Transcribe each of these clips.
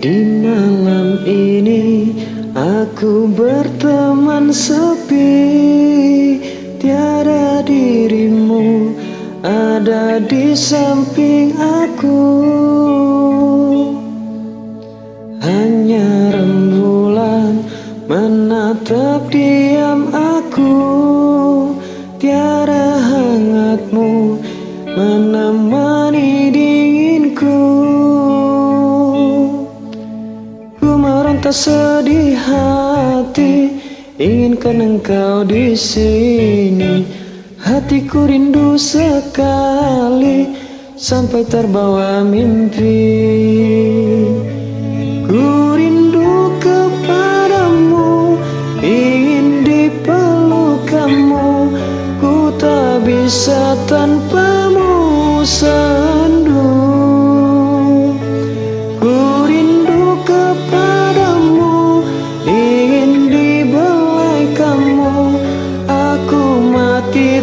Di malam ini aku berteman sepi, tiada dirimu ada di samping aku. Hanya rembulan menatap diam aku, tiada hangatmu menemani dinginku. Tak sedih hati, inginkan engkau di sini. Hatiku rindu sekali, sampai terbawa mimpi. Ku rindu kepadamu, ingin dipeluk kamu. Ku tak bisa tanpamu sendu.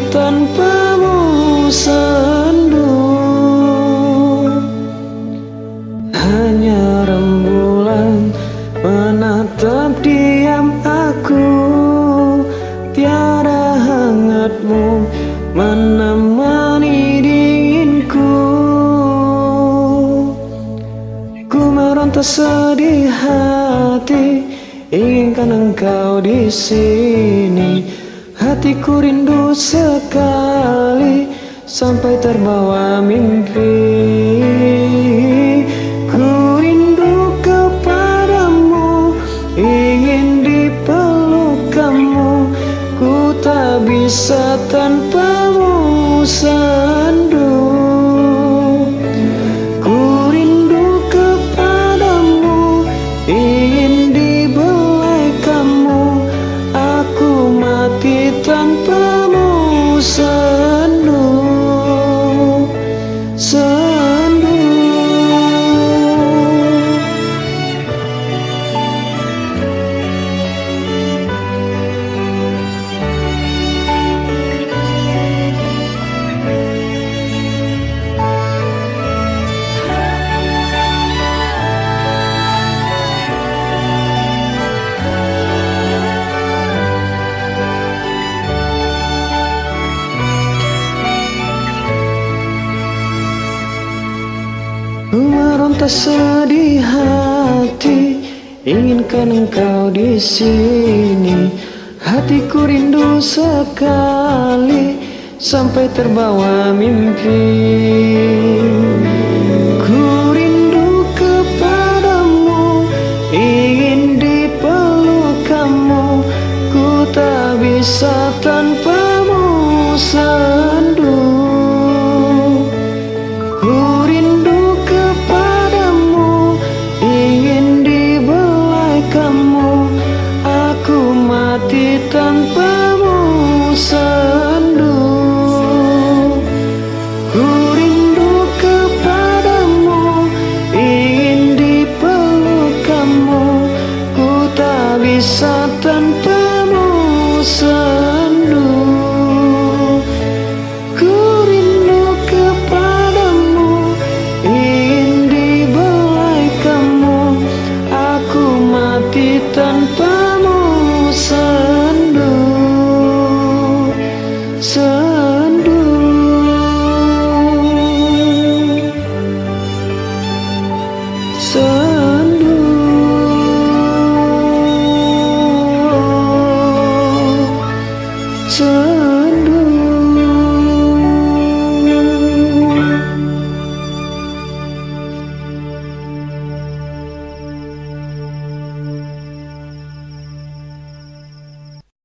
Tanpamu sendu, hanya rembulan menatap diam aku, tiada hangatmu menemani dinginku. Ku meronta sedih hati, inginkan engkau di sini. Hatiku rindu sekali, sampai terbawa mimpi. Ku rindu kepadamu, ingin dipeluk kamu. Ku tak bisa tanpamu sendu. Ku rindu kepadamu, ingin dibelai kamu. Aku mati tanpamu sendu, sendu. Meronta sedih hati, inginkan engkau di sini. Hatiku rindu sekali, sampai terbawa mimpi.